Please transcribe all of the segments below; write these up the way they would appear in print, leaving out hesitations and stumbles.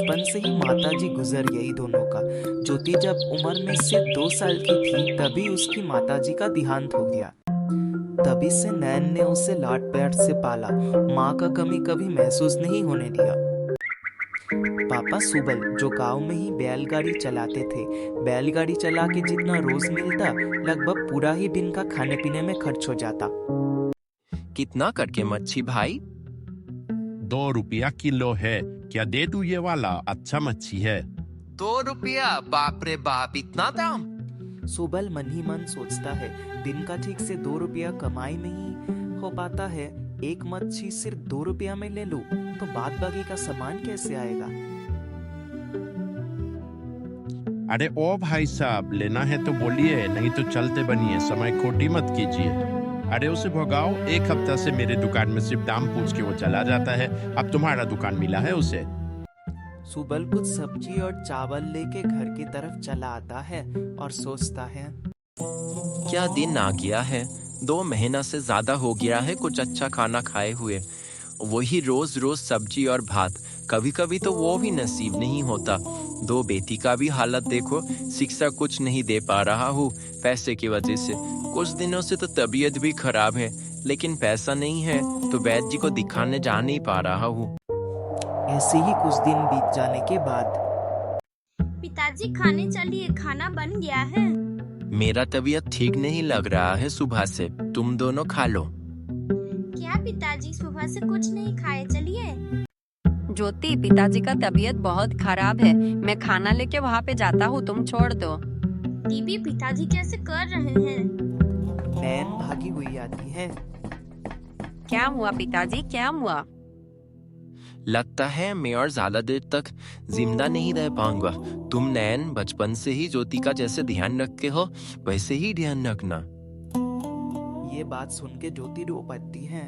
बचपन से ही माताजी गुजर गई दोनों का। ज्योति जब उम्र में सिर्फ 2 साल की थी तभी उसकी माताजी का देहांत हो गया। तभी से नैन ने उसे लाड प्यार से पाला, माँ का कमी कभी महसूस नहीं होने दिया। पापा सुबल जो गांव में ही बैलगाड़ी चलाते थे, बैलगाड़ी चला के जितना रोज मिलता लगभग पूरा ही दिन का खाने पीने में खर्च हो जाता। कितना करके मच्छी भाई? 2 रुपया किलो है। क्या दे दूं ये वाला? अच्छा मच्छी है। 2 रुपया? बाप रे बाप, इतना दाम? सुबल मन ही मन सोचता है, दिन का ठीक से 2 रुपया कमाई में ही हो पाता है। एक मच्छी सिर्फ 2 रुपया में ले लूं तो बाद बाकी का सामान कैसे आएगा। अरे ओ भाई साहब, लेना है तो बोलिए, नहीं तो चलते बनिए, समय खोटी मत कीजिए। अरे उसे भगाओ, 1 हफ्ता से मेरे दुकान में सिर्फ दाम पूछ के वो चला जाता है। अब तुम्हारा दुकान मिला है उसे। सुबल कुछ सब्जी और चावल लेके घर की तरफ चला आता है और सोचता है, क्या दिन आ गया है। 2 महीना से ज्यादा हो गया है कुछ अच्छा खाना खाए हुए। वही रोज रोज सब्जी और भात, कभी कभी तो वो भी नसीब नहीं होता। 2 बेटी का भी हालत देखो, शिक्षा कुछ नहीं दे पा रहा हूँ पैसे की वजह से। कुछ दिनों से तो तबीयत भी खराब है, लेकिन पैसा नहीं है तो वैद्य जी को दिखाने जा नहीं पा रहा हूँ। ऐसे ही कुछ दिन बीत जाने के बाद, पिताजी खाने चलिए, खाना बन गया है। मेरा तबीयत ठीक नहीं लग रहा है सुबह से, तुम दोनों खा लो। क्या पिताजी सुबह से कुछ नहीं खाए? चलिए। ज्योति, पिताजी का तबीयत बहुत खराब है, मैं खाना लेके वहाँ पे जाता हूँ, तुम छोड़ दो। दीदी, पिताजी कैसे कर रहे हैं? नैन भागी हुई आती है। क्या हुआ पिताजी, क्या हुआ? लगता है मैं और ज्यादा देर तक जिंदा नहीं रह पाऊंगा। तुम नैन बचपन से ही ज्योति का जैसे ध्यान रखते हो वैसे ही ध्यान रखना। ये बात सुन के ज्योति रो पड़ती है।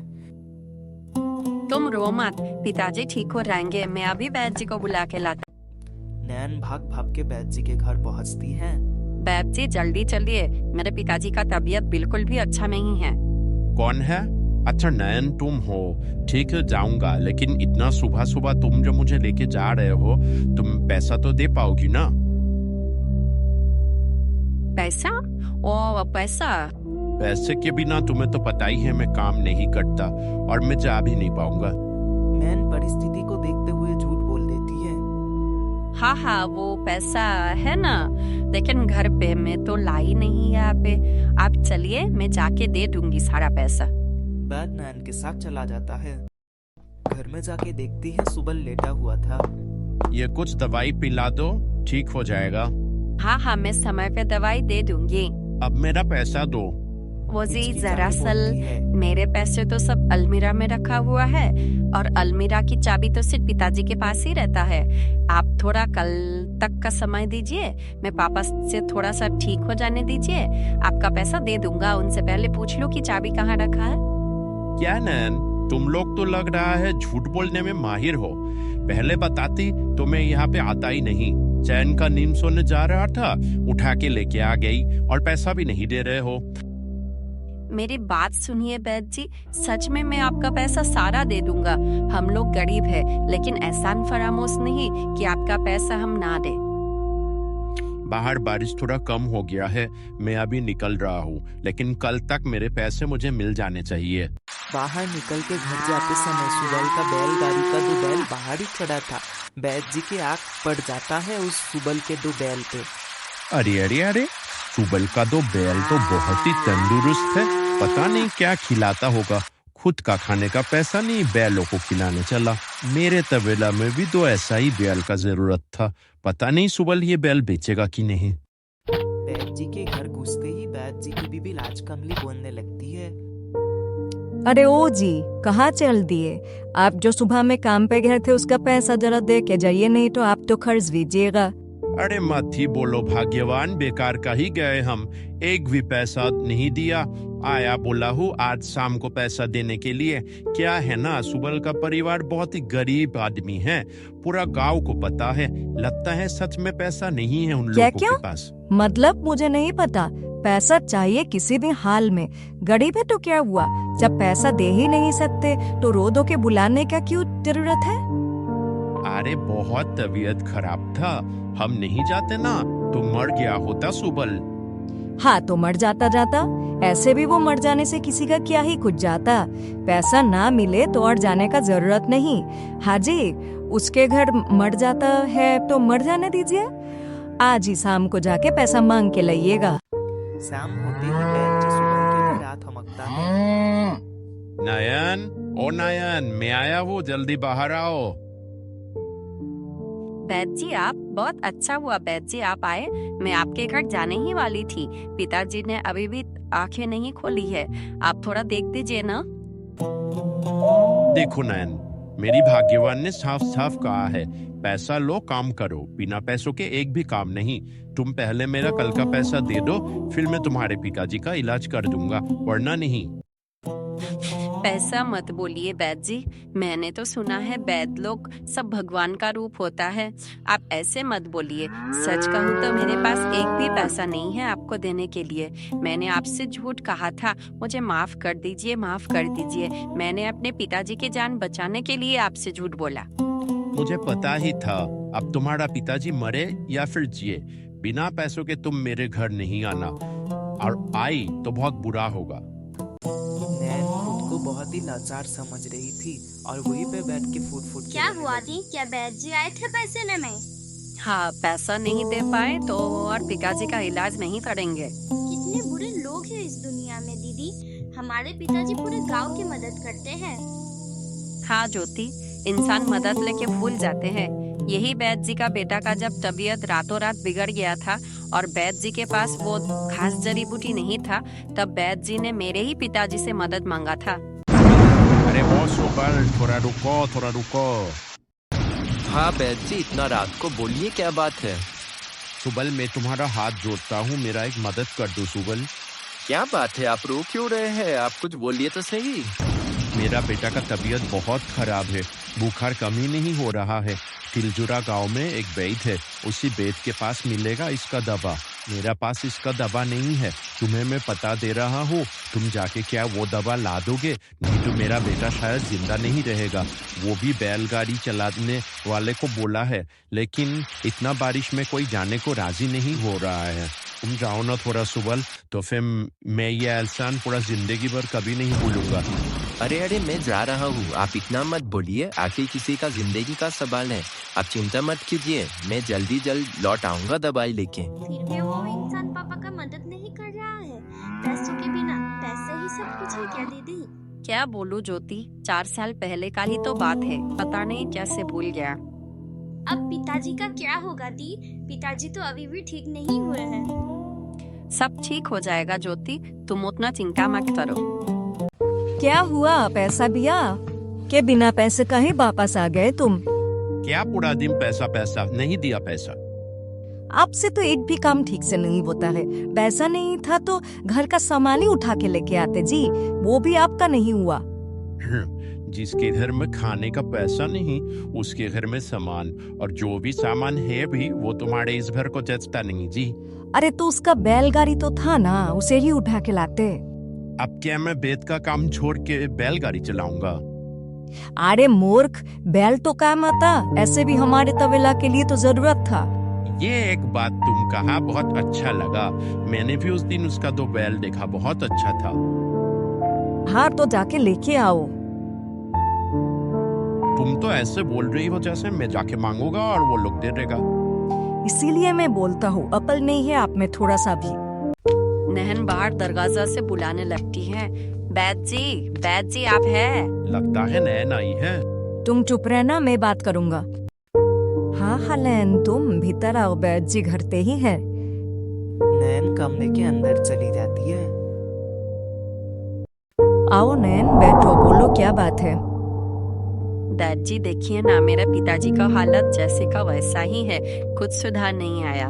तुम रो मत, पिताजी ठीक हो जाएंगे, मैं अभी वैद्य जी को बुला के लाता। नैन भाग भाग के वैद्य जी के घर पहुंचती है। वैद्य जी जल्दी चलिए, मेरे पिताजी का तबीयत बिल्कुल भी अच्छा नहीं है। कौन है? अच्छा नयन तुम हो, ठीक है जाऊंगा, लेकिन इतना सुबह सुबह तुम जो मुझे लेके जा रहे हो, तुम पैसा तो दे पाओगी ना? पैसा? ओ पैसा? पैसे के बिना तुम्हें तो पता ही है मैं काम नहीं करता और मैं जा भी नहीं पाऊंगा। नैन परिस्थिति को देखते हुए झूठ बोल देती है। हाँ हाँ, वो पैसा है ना, लेकिन घर पे मैं तो लाई नहीं यहाँ पे। आप चलिए, मैं जाके दे दूंगी सारा पैसा। बाद नैन के साथ चला जाता है। घर में जाके देखती है सुबल लेटा हुआ था। ये कुछ दवाई पिला दो, ठीक हो जाएगा। हाँ हाँ, मैं समय पे दवाई दे दूंगी। अब मेरा पैसा दो। वो जी हिचकिचाती दरअसल बोलती है। मेरे पैसे तो सब अलमीरा में रखा हुआ है और अलमीरा की चाबी तो सिर्फ पिताजी के पास ही रहता है। आप थोड़ा कल तक का समय दीजिए, मैं पापा से थोड़ा सा ठीक हो जाने दीजिए, आपका पैसा दे दूंगा। उनसे पहले पूछ लो कि चाबी कहाँ रखा है। क्या नैन, तुम लोग तो लग रहा है झूठ बोलने में माहिर हो। पहले बताती तो मैं यहाँ पे आता ही नहीं। चैन का नींद सोने जा रहा था, उठा के लेके आ गई और पैसा भी नहीं दे रहे हो। मेरी बात सुनिए वैद्य जी, सच में मैं आपका पैसा सारा दे दूंगा। हम लोग गरीब है, लेकिन एहसान फरामोश नहीं कि आपका पैसा हम ना दे। बाहर बारिश थोड़ा कम हो गया है, मैं अभी निकल रहा हूँ, लेकिन कल तक मेरे पैसे मुझे मिल जाने चाहिए। बाहर निकल के घर जाते समय सुबल का बैलगाड़ी का 2 बैल बाहर ही खड़ा था। वैद्य जी की आंख पड़ जाता है उस सुबल के 2 बैल पे। अरे अरे अरे, सुबल का 2 बैल तो बहुत ही तंदुरुस्त है, पता नहीं क्या खिलाता होगा। खुद का खाने का पैसा नहीं, बैलों को खिलाने चला। मेरे तबेला में भी 2 ऐसा ही बैल का जरूरत था, पता नहीं सुबल ये बैल बेचेगा कि नहीं। वैद्य जी के घर घुसते ही वैद्य जी की बीबी लाज कमली बोलने लगती है। अरे ओ जी, कहाँ चल दिए? आप जो सुबह में काम पे गए थे उसका पैसा जरा दे के जाइए, नहीं तो आप तो खर्च दीजिएगा। अरे मत ही बोलो भाग्यवान, बेकार का ही गए हम, एक भी पैसा नहीं दिया। आया बोला हूँ आज शाम को पैसा देने के लिए। क्या है ना, सुबल का परिवार बहुत ही गरीब आदमी है, पूरा गांव को पता है। लगता है सच में पैसा नहीं है उन लोगों के पास। मतलब मुझे नहीं पता, पैसा चाहिए किसी भी हाल में। गरीब है तो क्या हुआ, जब पैसा दे ही नहीं सकते तो रो धो के बुलाने का क्यों जरूरत है? अरे बहुत तबीयत खराब था, हम नहीं जाते ना तो मर गया होता सुबल। हाँ तो मर जाता, ऐसे भी वो मर जाने से किसी का क्या ही कुछ जाता। पैसा ना मिले तो और जाने का जरूरत नहीं। हाजी, उसके घर मर जाता है तो मर जाने दीजिए। आज ही शाम को जाके पैसा मांग के लाइएगा। शाम होते ही बैद जी सुबल के घर आ थमकता है। नयन, ओ नयन, मैं आया हूँ, जल्दी बाहर आओ। बैद जी आप, बहुत अच्छा हुआ बैद जी आप आए। मैं आपके घर जाने ही वाली थी। पिताजी ने अभी भी आंखें नहीं खोली है, आप थोड़ा देख दीजिए ना। देखो नयन, मेरी भाग्यवान ने साफ साफ कहा है, पैसा लो काम करो, बिना पैसों के एक भी काम नहीं। तुम पहले मेरा कल का पैसा दे दो, फिर मैं तुम्हारे पिताजी का इलाज कर दूंगा, वरना नहीं। पैसा मत बोलिए बैद जी, मैंने तो सुना है बैद लोग सब भगवान का रूप होता है। आप ऐसे मत बोलिए। सच कहूँ तो मेरे पास एक भी पैसा नहीं है आपको देने के लिए। मैंने आपसे झूठ कहा था, मुझे माफ कर दीजिए, माफ कर दीजिए। मैंने अपने पिताजी की जान बचाने के लिए आपसे झूठ बोला। मुझे पता ही था, अब तुम्हारा पिताजी मरे या फिर जिए, बिना पैसों के तुम मेरे घर नहीं आना, और आई तो बहुत बुरा होगा। नैन खुद को बहुत ही लाचार समझ रही थी और वहीं पे बैठ के फूट के क्या रोने हुआ लगी। दी? क्या बैद जी आए थे पैसे लेने? हाँ, पैसा नहीं दे पाए तो और पिताजी का इलाज नहीं करेंगे। कितने बुरे लोग हैं इस दुनिया में दीदी। हमारे पिताजी पूरे गांव की मदद करते हैं। हाँ ज्योति, इंसान मदद लेके भूल जाते हैं। यही बैद जी का बेटा का जब तबीयत रातों रात बिगड़ गया था और बैद जी के पास वो खास जड़ी बूटी नहीं था, तब बैद जी ने मेरे ही पिताजी से मदद मांगा था। अरे वो सुबल, थोड़ा रुको। हाँ बैद जी, इतना रात को बोलिए, क्या बात है? सुबल, मैं तुम्हारा हाथ जोड़ता हूँ, मेरा एक मदद कर दो सुबल। क्या बात है, आप रो क्यों रहे हैं? आप कुछ बोलिए तो सही। मेरा बेटा का तबीयत बहुत खराब है, बुखार कम ही नहीं हो रहा है। तिलजुरा गांव में एक वैद्य है, उसी वैद्य के पास मिलेगा इसका दवा। मेरा पास इसका दवा नहीं है, तुम्हें मैं पता दे रहा हूँ, तुम जाके क्या वो दवा ला दोगे? नहीं तो मेरा बेटा शायद जिंदा नहीं रहेगा। वो भी बैलगाड़ी चलाने वाले को बोला है, लेकिन इतना बारिश में कोई जाने को राजी नहीं हो रहा है। तुम जाओ ना थोड़ा सुबल, तो फिर मैं ये एहसान पूरा जिंदगी भर कभी नहीं भूलूंगा। अरे मैं जा रहा हूँ, आप इतना मत बोलिए, आखिर किसी का जिंदगी का सवाल है। आप चिंता मत कीजिए, मैं जल्द लौट आऊंगा दवाई लेके। फिर भी वो इंसान पापा का मदद नहीं कर रहा है। पैसों के बिना पैसे ही सब कुछ है क्या दीदी? क्या बोलूं ज्योति, 4 साल पहले का ही तो बात है, पता नहीं कैसे भूल गया। अब पिताजी का क्या होगा दी? पिताजी तो अभी भी ठीक नहीं हुए हैं। सब ठीक हो जाएगा ज्योति, तुम उतना चिंता मत करो। क्या हुआ, पैसा दिया? के बिना पैसे का ही वापस आ गए तुम? क्या पूरा दिन पैसा नहीं दिया पैसा? आपसे तो एक भी काम ठीक से नहीं होता है। पैसा नहीं था तो घर का सामान ही उठा के लेके आते जी, वो भी आपका नहीं हुआ। जिसके घर में खाने का पैसा नहीं, उसके घर में सामान, और जो भी सामान है भी वो तुम्हारे इस घर को जचता नहीं जी। अरे तो उसका बैलगाड़ी तो था ना, उसे ही उठा के लाते। अब क्या मैं बेद का काम छोड़ के बैलगाड़ी चलाऊंगा? अरे मूर्ख, बैल तो काम आता, ऐसे भी हमारे तबेला के लिए तो जरूरत था। ये एक बात तुम कहा, बहुत अच्छा लगा। मैंने भी उस दिन उसका 2 बैल देखा, बहुत अच्छा था। हाँ तो जाके लेके आओ। तुम तो ऐसे बोल रही हो जैसे मैं जाके मांगूंगा और वो लोग दे देगा। इसीलिए मैं बोलता हूँ, अकल नहीं है आप में थोड़ा सा भी। नहन बाहर दरवाजा से बुलाने लगती है, बैद जी आप है? लगता है नैन आई है। तुम चुप रहना, मैं बात करूंगा। हाँ नैन, तुम भीतर आओ, बैद जी घर पे ही है। नैन कमरे के अंदर चली जाती है। आओ नैन, बैठो, बोलो क्या बात है? बैद जी देखिए ना, मेरे पिताजी का हालत जैसे का वैसा ही है, कुछ सुधार नहीं आया।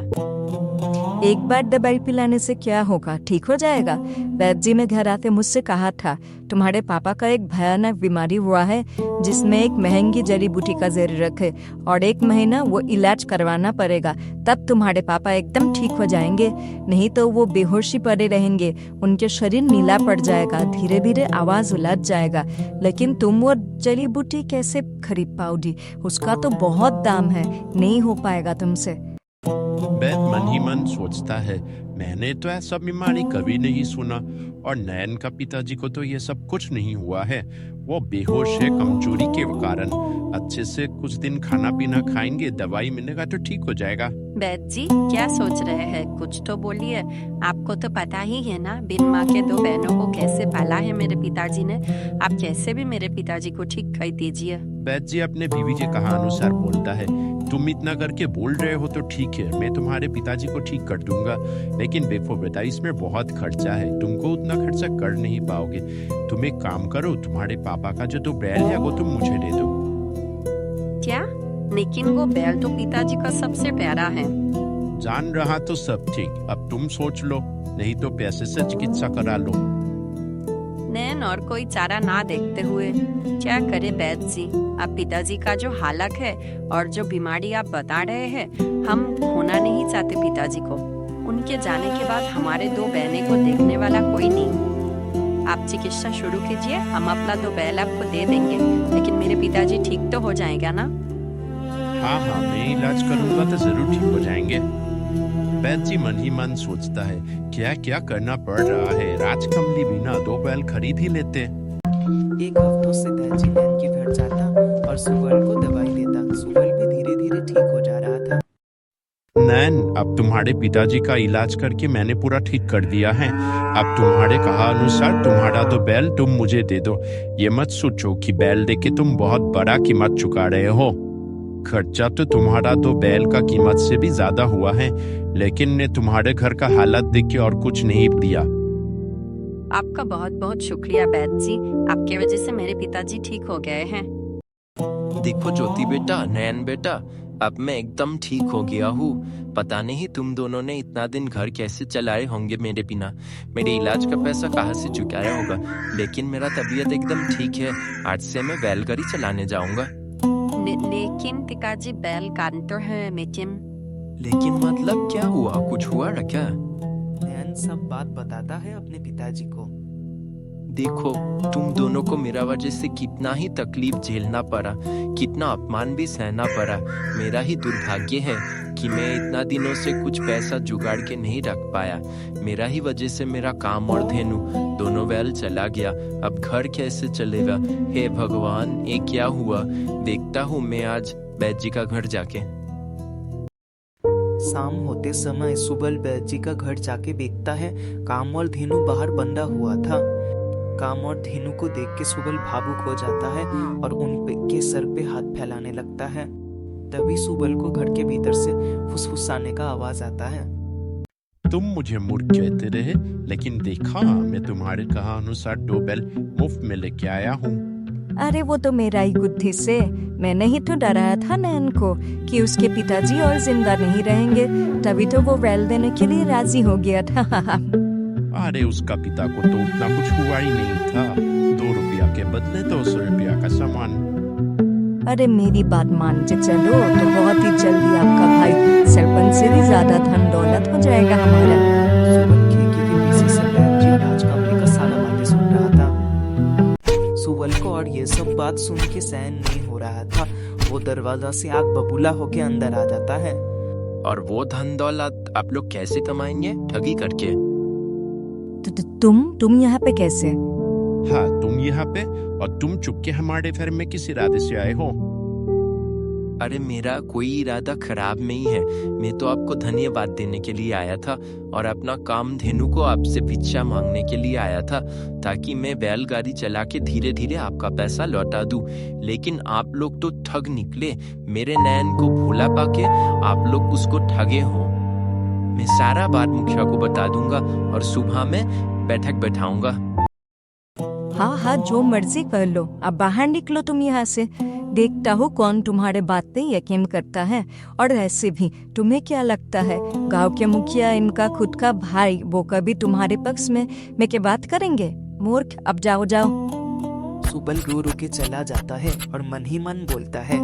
एक बार दवाई पिलाने से क्या होगा, ठीक हो जाएगा। वैद्य जी ने घर आते मुझसे कहा था तुम्हारे पापा का एक भयानक बीमारी हुआ है जिसमें एक महंगी जड़ी बूटी का जरूरत है और 1 महीना वो इलाज करवाना पड़ेगा, तब तुम्हारे पापा एकदम ठीक हो जाएंगे, नहीं तो वो बेहोशी पड़े रहेंगे, उनके शरीर नीला पड़ जाएगा, धीरे धीरे आवाज उलझ जाएगा। लेकिन तुम वो जड़ी बूटी कैसे खरीद पाओगी, उसका तो बहुत दाम है, नहीं हो पाएगा तुमसे। वैद्य मन ही मन सोचता है मैंने तो ऐसा बीमारी कभी नहीं सुना और नयन का पिताजी को तो ये सब कुछ नहीं हुआ है, वो बेहोश है कमजोरी के कारण, अच्छे से कुछ दिन खाना पीना खाएंगे, दवाई मिलेगा तो ठीक हो जाएगा। वैद्य जी क्या सोच रहे हैं, कुछ तो बोलिए। आपको तो पता ही है ना बिन माँ के 2 बहनों को कैसे पाला है मेरे पिताजी ने, आप कैसे भी मेरे पिताजी को ठीक कर दीजिए। वैद्य जी अपने बीवी के कहा अनुसार बोलता है तुम इतना करके बोल रहे हो तो ठीक है, मैं तुम्हारे पिताजी को ठीक कर दूंगा, लेकिन देखो बेटा इसमें बहुत खर्चा है, तुमको उतना खर्चा कर नहीं पाओगे, तुम एक काम करो, तुम्हारे पापा का जो 2 बैल है वो तुम मुझे दे दो। क्या? लेकिन वो बैल तो पिताजी का सबसे प्यारा है। जान रहा तो सब ठीक, अब तुम सोच लो, नहीं तो पैसे से चिकित्सा करा लो। नैन और कोई चारा ना देखते हुए क्या करे वैद्य जी, अब पिताजी का जो हालत है और जो बीमारी आप बता रहे हैं, हम होना नहीं चाहते पिताजी को। उनके जाने के बाद हमारे 2 बहनें को देखने वाला कोई नहीं। आप चिकित्सा शुरू कीजिए, हम अपना 2 बैल आपको दे देंगे, लेकिन मेरे पिताजी ठीक तो हो जाएगा ना? हाँ हाँ मैं इलाज करूंगा तो जरूर ठीक हो जाएंगे। वैद्य जी मन ही मन सोचता है क्या क्या करना पड़ रहा है, राजकमली बिना 2 बैल खरीद ही लेते। एक हफ्तों से दैजी नैन के घर जाता और सुबल को दवाई देता। सुबल भी धीरे धीरे ठीक हो जा रहा था। नैन अब तुम्हारे पिताजी का इलाज करके मैंने पूरा ठीक कर दिया है, अब तुम्हारे कहा अनुसार तुम्हारा 2 बैल तुम मुझे दे दो। ये मत सोचो कि बैल देके तुम बहुत बड़ा कीमत चुका रहे हो, खर्चा तो तुम्हारा 2 बैल का कीमत से भी ज्यादा हुआ है, लेकिन ने तुम्हारे घर का हालत देख के और कुछ नहीं दिया। आपका बहुत बहुत शुक्रिया वैद्य जी, आपके वजह से मेरे पिताजी ठीक हो गए हैं। देखो ज्योति बेटा, नयन बेटा, अब मैं एकदम ठीक हो गया हूँ। पता नहीं तुम दोनों ने इतना दिन घर कैसे चलाए होंगे मेरे बिना, मेरे इलाज का पैसा कहाँ से चुकाया होगा, लेकिन मेरा तबीयत एकदम ठीक है, आज से मैं बैलगाड़ी चलाने जाऊंगा। लेकिन पिताजी बैल कानते हैं लेकिन मतलब क्या हुआ, कुछ हुआ ना क्या? नैन सब बात बताता है अपने पिताजी को। देखो तुम दोनों को मेरा वजह से कितना ही तकलीफ झेलना पड़ा, कितना अपमान भी सहना पड़ा। मेरा ही दुर्भाग्य है कि मैं इतना दिनों से कुछ पैसा जुगाड़ के नहीं रख पाया, मेरा ही वजह से मेरा काम और धेनु दोनों बैल चला गया। अब घर कैसे चलेगा? हे भगवान, ये क्या हुआ? देखता हूँ मैं आज वैद्य जी का घर जाके। शाम होते समय सुबल वैद्य जी का घर जाके देखता है काम और धेनु बाहर बंधा हुआ था। काम और धेनु को देख के सुबल भावुक हो जाता है और उनके सर पे हाथ फैलाने लगता है। तभी सुबल को घर के भीतर से फुसफुसाने का आवाज आता है। तुम मुझे मूर्ख कहते रहे, लेकिन देखा मैं तुम्हारे कहा अनुसार 2 बैल मुफ्त में लेके आया हूँ। अरे वो तो मेरा ही बुद्धि से, मैंने ही तो डराया था नैन को कि उसके पिताजी और जिंदा नहीं रहेंगे, तभी तो वो बैल देने के लिए राजी हो गया था। अरे उसका पिता को तो उतना कुछ हुआ ही नहीं था, 2 रुपया के बदले 200 रुपया का सामान। अरे मेरी बात मान के चलो तो बहुत ही जल्दी आपका भाई सरपंच से भी ज्यादा धन दौलत हो जाएगा हमारा। सुबल खिड़की के पीछे से वैद्य जी राजकमली का सारा बातें सुन रहा था। सुबल को और ये सब बात सुन के सहन नहीं हो रहा था, वो दरवाजा से आग बबूला होके अंदर आ जाता है। और वो धन दौलत आप लोग कैसे कमाएंगे? ठगी करके? तुम यहाँ पे कैसे? हाँ तुम यहाँ पे, और तुम चुपके हमारे घर में किस इरादे से आए हो? अरे मेरा कोई इरादा खराब नहीं है, मैं तो आपको धन्यवाद देने के लिए आया था और अपना काम धेनु को आपसे भिक्षा मांगने के लिए आया था, ताकि मैं बैलगाड़ी चला के धीरे धीरे आपका पैसा लौटा दूं। लेकिन आप लोग तो ठग निकले, मेरे नैन को भोला पाके आप लोग उसको ठगे हो। मैं सारा बात मुखिया को बता दूंगा और सुबह में बैठक बैठाऊंगा। हाँ हाँ जो मर्जी कर लो, अब बाहर निकलो तुम यहाँ से। देखता हूँ कौन तुम्हारे बात पे यकीन करता है। और ऐसे भी तुम्हें क्या लगता है गांव के मुखिया इनका खुद का भाई वो कभी तुम्हारे पक्ष में के बात करेंगे? मूर्ख, अब जाओ जाओ। सुबल रो रो के चला जाता है और मन ही मन बोलता है,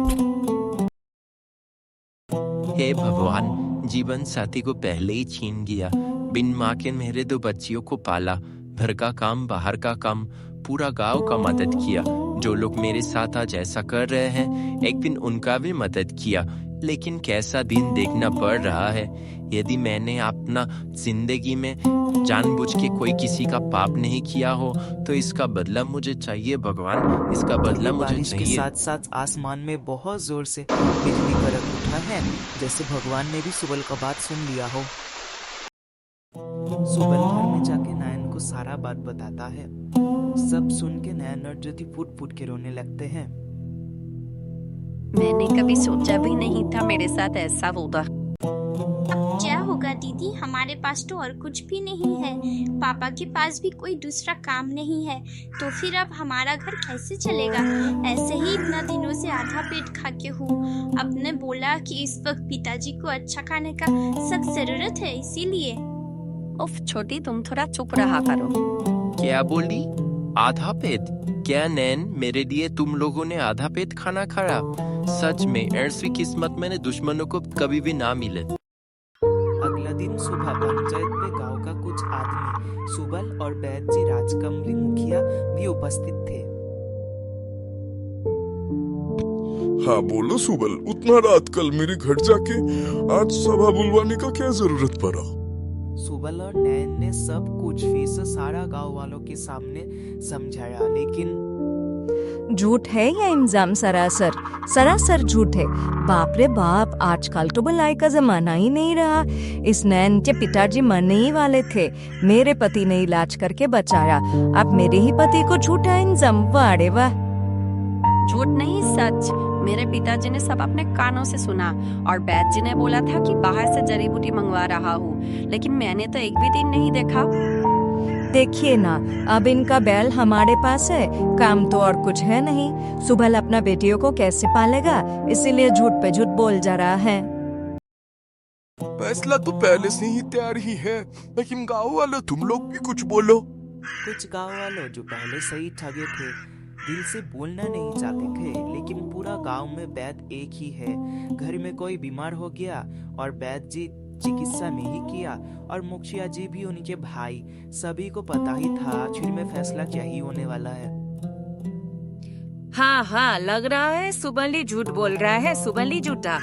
हे भगवान, जीवन साथी को पहले ही छीन गया। बिन माँ के मेरे 2 बच्चियों को पाला, घर का काम बाहर का काम, पूरा गांव का मदद किया। जो लोग मेरे साथ आज ऐसा कर रहे हैं, एक दिन उनका भी मदद किया। लेकिन कैसा दिन देखना पड़ रहा है। यदि मैंने अपना जिंदगी में जानबूझ के कोई किसी का पाप नहीं किया हो तो इसका बदला मुझे चाहिए भगवान, इसका बदला मुझे बारिश के चाहिए। साथ साथ आसमान में बहुत जोर से बिजली कड़क उठा है, जैसे भगवान ने भी सुबल का बात सुन लिया हो। सुबल घर में जाके नयन को सारा बात बताता है। सब सुन के नयन और ज्योति फूट फूट के रोने लगते हैं। मैंने कभी सोचा भी नहीं था मेरे साथ ऐसा होगा। अब क्या होगा दीदी, हमारे पास तो और कुछ भी नहीं है, पापा के पास भी कोई दूसरा काम नहीं है, तो फिर अब हमारा घर कैसे चलेगा? ऐसे ही इतना दिनों से आधा पेट खा के हूँ। अब ने बोला कि इस वक्त पिताजी को अच्छा खाने का सख्त जरूरत है, इसीलिए। उफ छोटी, तुम थोड़ा चुप रहा करो। क्या बोली? आधा पेट? क्या नैन, मेरे लिए तुम लोगों ने आधा पेट खाना खाया? सच में ऐसी किस्मत मैंने दुश्मनों को कभी भी ना मिले। अगला दिन सुबह पंचायत पे गांव का कुछ आदमी, सुबल और बैद जी राजकमली मुखिया भी उपस्थित थे। हाँ बोलो सुबल, उतना रात कल मेरे घर जाके आज सभा बुलवाने का क्या जरूरत पड़ा? सुबल और नैन ने सब कुछ फिर से सारा गांव वालों के सामने समझाया, लेकिन झूठ है या इल्जाम? सरासर सरासर झूठ है। बाप रे बाप, आजकल तो भलाई का जमाना ही नहीं रहा। इस नैन के पिताजी मरने ही वाले थे, मेरे पति ने इलाज करके बचाया, अब मेरे ही पति को झूठा इल्जाम? वाह रे वाह। झूठ नहीं, सच। मेरे पिताजी ने सब अपने कानों से सुना और बैद जी ने बोला था कि बाहर से जड़ी बूटी मंगवा रहा हूँ, लेकिन मैंने तो एक भी दिन नहीं देखा। देखिए ना, अब इनका बैल हमारे पास है, काम तो और कुछ है नहीं। सुबल अपना बेटियों को कैसे पालेगा, इसीलिए झूठ पे झूठ बोल जा रहा है। फैसला तो पहले से ही तैयार ही है, लेकिन गाँव वालों तुम लोग भी कुछ बोलो। कुछ गांव वालों जो पहले से ही ठगे थे, दिल से बोलना नहीं चाहते थे, लेकिन पूरा गांव में वैद्य एक ही है। घर में कोई बीमार हो गया और वैद्य जी चिकित्सा में ही किया, और मुखिया जी भी उनके भाई, सभी को पता ही था आखिर में फैसला क्या ही होने वाला है। हाँ हाँ, लग रहा है सुबल ही झूठ बोल रहा है, सुबल ही झूठा।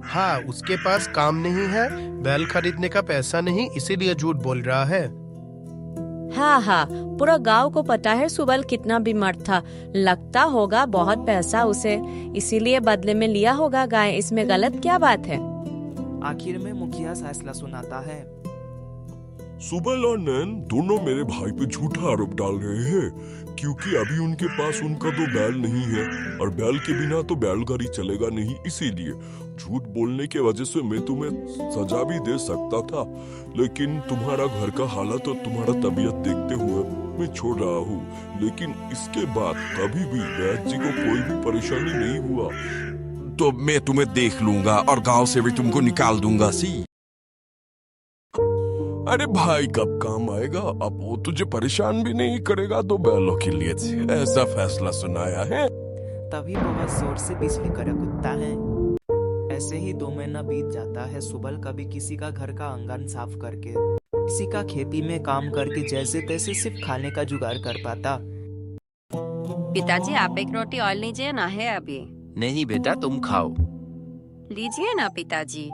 हाँ, उसके पास काम नहीं है, बैल खरीदने का पैसा नहीं, इसीलिए झूठ बोल रहा है। हाँ हाँ, पूरा गांव को पता है सुबल कितना बीमार था, लगता होगा बहुत पैसा उसे, इसीलिए बदले में लिया होगा गाय। इसमें गलत क्या बात है? आखिर में मुखिया फैसला सुनाता है। सुबल और नैन दोनों मेरे भाई पे झूठा आरोप डाल रहे हैं, क्योंकि अभी उनके पास उनका तो बैल नहीं है, और बैल के बिना तो बैलगाड़ी चलेगा नहीं, इसीलिए झूठ बोलने के वजह से मैं तुम्हें सजा भी दे सकता था, लेकिन तुम्हारा घर का हालत और तुम्हारा तबीयत देखते हुए मैं छोड़ रहा हूँ। लेकिन इसके बाद कभी भी वैद्य जी को कोई भी परेशानी नहीं हुआ तो मैं तुम्हें देख लूंगा और गांव से भी तुमको निकाल दूंगा। सी अरे भाई कब काम आएगा, अब वो तुझे परेशान भी नहीं करेगा, तो बैलों के लिए ऐसा फैसला सुनाया है। तभी बहुत जोर से बिजली कड़क उठता है। ऐसे ही 2 महीना बीत जाता है। सुबल कभी किसी का घर का आंगन साफ करके, किसी का खेती में काम करके जैसे तैसे सिर्फ खाने का जुगाड़ कर पाता। पिताजी, आप एक रोटी और लीजिए ना, है अभी। नहीं बेटा, तुम खाओ। लीजिए ना पिताजी।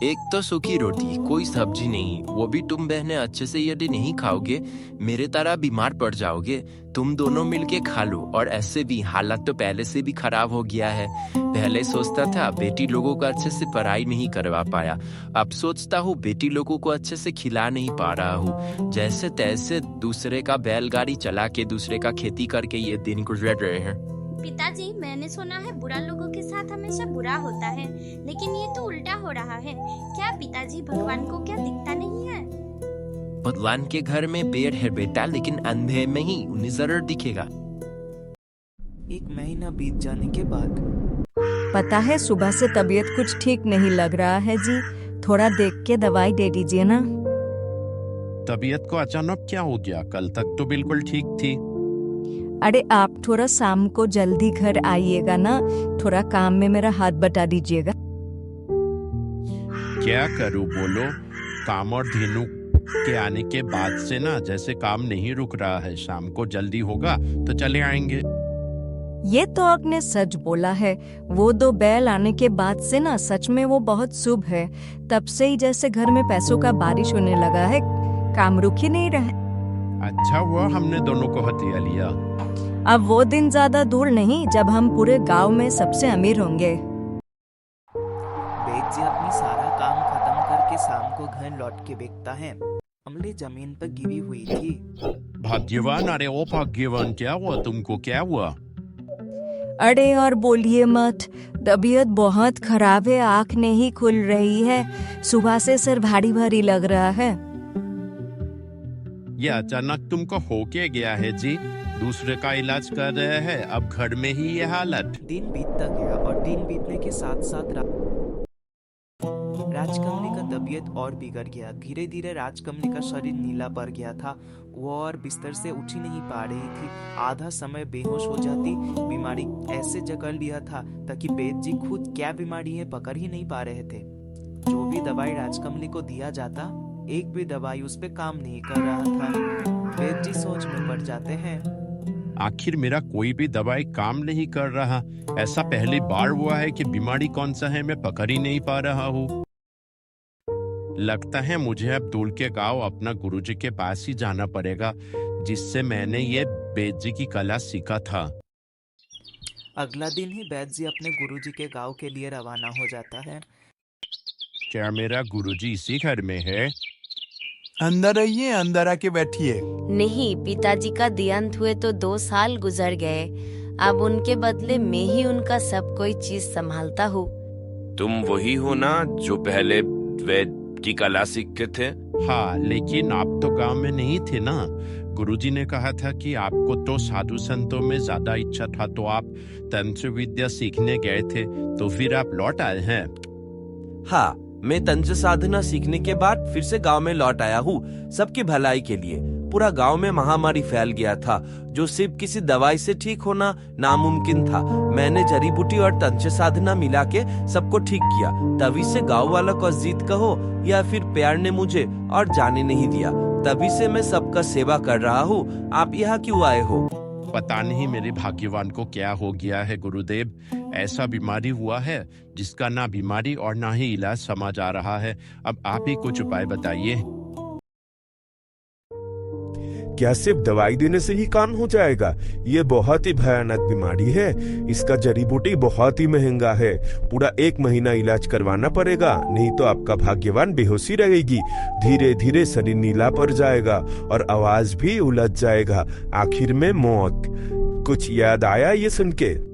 एक तो सूखी रोटी, कोई सब्जी नहीं, वो भी तुम बहनें अच्छे से यदि नहीं खाओगे मेरे तरह बीमार पड़ जाओगे। तुम दोनों मिलके खा लो। और ऐसे भी हालत तो पहले से भी खराब हो गया है। पहले सोचता था बेटी लोगों को अच्छे से पढ़ाई नहीं करवा पाया, अब सोचता हूँ बेटी लोगों को अच्छे से खिला नहीं पा रहा हूँ। जैसे तैसे दूसरे का बैलगाड़ी चला के दूसरे का खेती करके ये दिन गुजर रहे हैं। पिताजी, मैंने सुना है बुरा लोगों के साथ हमेशा बुरा होता है, लेकिन ये तो उल्टा हो रहा है। क्या पिताजी, भगवान को क्या दिखता नहीं है? भगवान के घर में पेड़ है बेटा, लेकिन अंधे में ही उन्हें जरूर दिखेगा। एक महीना बीत जाने के बाद। पता है सुबह से तबीयत कुछ ठीक नहीं लग रहा है जी, थोड़ा देख के दवाई दे दीजिए ना। तबीयत को अचानक क्या हो गया? कल तक तो बिल्कुल ठीक थी। अरे आप थोड़ा शाम को जल्दी घर आइएगा ना, थोड़ा काम में मेरा हाथ बटा दीजिएगा। क्या करूं बोलो? काम और धेनु के आने के बाद से ना जैसे काम नहीं रुक रहा है। शाम को जल्दी होगा तो चले आएंगे। ये तो आपने सच बोला है। वो 2 बैल आने के बाद से ना सच में वो बहुत शुभ है। तब से ही जैसे घर में पैसों का बारिश होने लगा है, काम रुक ही नहीं रहा। अच्छा हुआ हमने दोनों को हथिया लिया। अब वो दिन ज्यादा दूर नहीं जब हम पूरे गांव में सबसे अमीर होंगे। बेद जी अपनी सारा काम खत्म करके शाम को घर लौट के देखता है। अमली जमीन पर गिरी हुई थी। भाग्यवान, अरे ओ भाग्यवान, क्या हुआ तुमको? क्या हुआ? अरे और बोलिए मत, तबीयत बहुत खराब है, आँख नहीं खुल रही है, सुबह से सर भारी भारी लग रहा है। ये अचानक तुमको हो क्या गया है जी? दूसरे का इलाज कर रहे हैं, अब घर में ही ये हालत। दिन बीतता गया और दिन बीतने के साथ साथ राजकमली का तबीयत और बिगड़ गया। धीरे धीरे राजकमली का शरीर नीला पड़ गया था। वो और बिस्तर से उठ ही नहीं पा रही थी। आधा समय बेहोश हो जाती। बीमारी ऐसे जकड़ लिया था ताकि बेद जी खुद क्या बीमारी है पकड़ ही नहीं पा रहे थे। जो भी दवाई राजकमली को दिया जाता, एक भी दवाई उस पे काम नहीं कर रहा था। बेद जी सोच में पड़ जाते हैं, आखिर मेरा कोई भी दवाई काम नहीं कर रहा। ऐसा पहली बार हुआ है कि बीमारी कौन सा है मैं पकड़ ही नहीं पा रहा हूँ। लगता है मुझे अब दूर के गांव अपना गुरुजी के पास ही जाना पड़ेगा, जिससे मैंने ये बेद जी की कला सीखा था। अगला दिन ही बेद जी अपने गुरुजी के गांव के लिए रवाना हो जाता है। क्या मेरा गुरुजी इसी घर में है? अंदर आइए, अंदर आके बैठिए। नहीं, पिताजी का देहांत हुए तो 2 साल गुजर गए। अब उनके बदले मैं ही उनका सब कोई चीज संभालता हूँ। तुम वही हो ना जो पहले वेद की कला सीखते थे? हाँ, लेकिन आप तो गांव में नहीं थे ना। गुरुजी ने कहा था कि आपको तो साधु संतों में ज्यादा इच्छा था, तो आप तंत्र विद्या सीखने गए थे, तो फिर आप लौट आए हैं। हाँ, मैं तंत्र साधना सीखने के बाद फिर से गांव में लौट आया हूँ, सबकी भलाई के लिए। पूरा गांव में महामारी फैल गया था, जो सिर्फ किसी दवाई से ठीक होना नामुमकिन था। मैंने जड़ी बूटी और तंत्र साधना मिला के सबको ठीक किया। तभी से गांव वाला को जीत कहो या फिर प्यार ने मुझे और जाने नहीं दिया। तभी से मैं सबका सेवा कर रहा हूँ। आप यहाँ क्यों आए हो? पता नहीं मेरे भाग्यवान को क्या हो गया है गुरुदेव। ऐसा बीमारी हुआ है जिसका ना बीमारी और ना ही इलाज समझ आ रहा है। अब आप ही कुछ उपाय बताइए। क्या सिर्फ दवाई देने से ही काम हो जाएगा? ये बहुत ही भयानक बीमारी है। इसका जड़ी बूटी बहुत ही महंगा है। पूरा 1 महीना इलाज करवाना पड़ेगा, नहीं तो आपका भाग्यवान बेहोशी रहेगी। धीरे धीरे शरीर नीला पड़ जाएगा और आवाज भी उलझ जाएगा, आखिर में मौत। कुछ याद आया ये सुन के?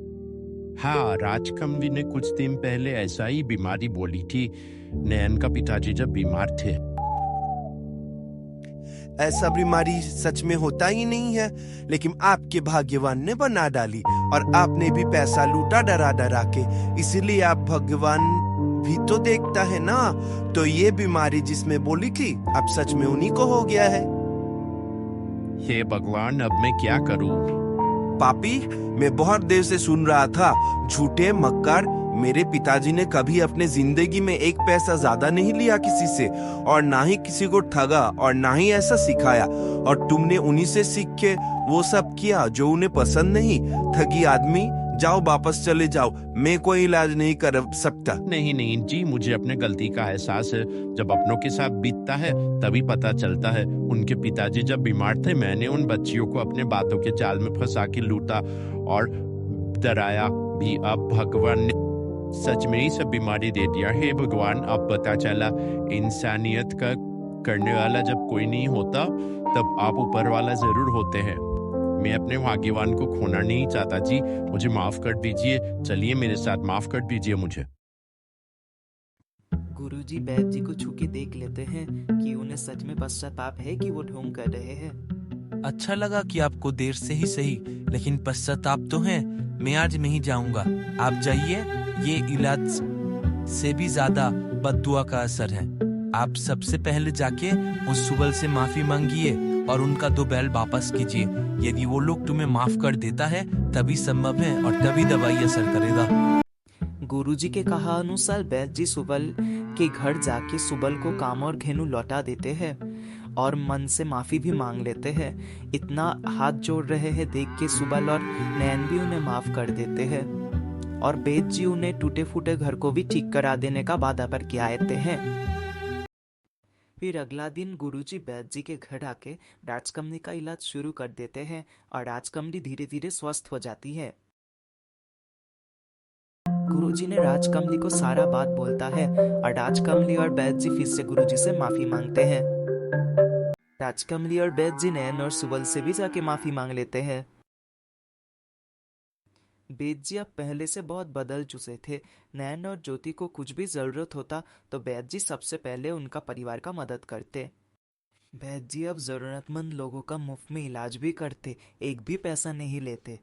हाँ, राजकमली ने कुछ दिन पहले ऐसा ही बीमारी बोली थी। नयन का पिताजी जब बीमार थे। ऐसा बीमारी सच में होता ही नहीं है, लेकिन आपके भाग्यवान ने बना डाली और आपने भी पैसा लूटा डरा डरा के। इसीलिए आप भगवान भी तो देखता है ना। तो ये बीमारी जिसमें बोली थी, अब सच में उन्हीं को हो गया है। हे भगवान, अब मैं क्या करूं? पापी, मैं बहुत देर से सुन रहा था, झूठे मक्कार। मेरे पिताजी ने कभी अपने जिंदगी में 1 पैसा ज्यादा नहीं लिया किसी से, और ना ही किसी को ठगा, और ना ही ऐसा सिखाया। और तुमने उन्हीं से सीख के वो सब किया जो उन्हें पसंद नहीं। ठगी आदमी, जाओ वापस चले जाओ, मैं कोई इलाज नहीं कर सकता। नहीं जी, मुझे अपने गलती का एहसास है। जब अपनों के साथ बीतता है तभी पता चलता है। उनके पिताजी जब बीमार थे, मैंने उन बच्चियों को अपने बातों के जाल में फंसा के लूटा और डराया भी। अब भगवान ने सच में ही सब बीमारी दे दिया। हे भगवान, अब पता चला इंसानियत का करने वाला जब कोई नहीं होता, तब आप ऊपर वाला जरूर होते हैं। मैं अपने भाग्यवान को खोना नहीं चाहता जी, मुझे माफ कर दीजिए। चलिए मेरे साथ, माफ कर दीजिए मुझे। गुरुजी बैद जी को छू के देख लेते हैं कि उन्हें सच में पश्चाताप है कि वो ढोंग कर रहे हैं। अच्छा लगा कि आपको देर से ही सही, लेकिन पश्चाताप तो है। मैं आज नहीं जाऊंगा, आप जाइए। ये इलाज से भी ज्यादा बद्दुआ का असर है। आप सबसे पहले जाके उस सुबल से माफी मांगिए और उनका 2 बैल वापस कीजिए। यदि वो लोग तुम्हें माफ कर देता है तभी संभव है और तभी दवाई असर करेगा। गुरुजी के कहा अनुसार बैद जी सुबल के घर जाके सुबल को काम और घेनु लौटा देते हैं और मन से माफी भी मांग लेते हैं। इतना हाथ जोड़ रहे हैं देख के सुबल और नैन भी उन्हें माफ कर देते हैं और बैद जी उन्हें टूटे फूटे घर को भी ठीक करा देने का वादा पर किया आते हैं। फिर अगला दिन गुरुजी बैद जी के घर आके राजकमली का इलाज शुरू कर देते हैं और राजकमली धीरे धीरे स्वस्थ हो जाती है। गुरुजी ने राजकमली को सारा बात बोलता है और राजकमली और बैद जी फिर से गुरुजी से माफी मांगते हैं। राजकमली और बैद जी नैन और सुबल से भी जाके माफी मांग लेते हैं। बैद जी अब पहले से बहुत बदल चुके थे। नैन और ज्योति को कुछ भी जरूरत होता तो बैद जी सबसे पहले उनका परिवार का मदद करते। बैद जी अब जरूरतमंद लोगों का मुफ्त में इलाज भी करते, एक भी पैसा नहीं लेते।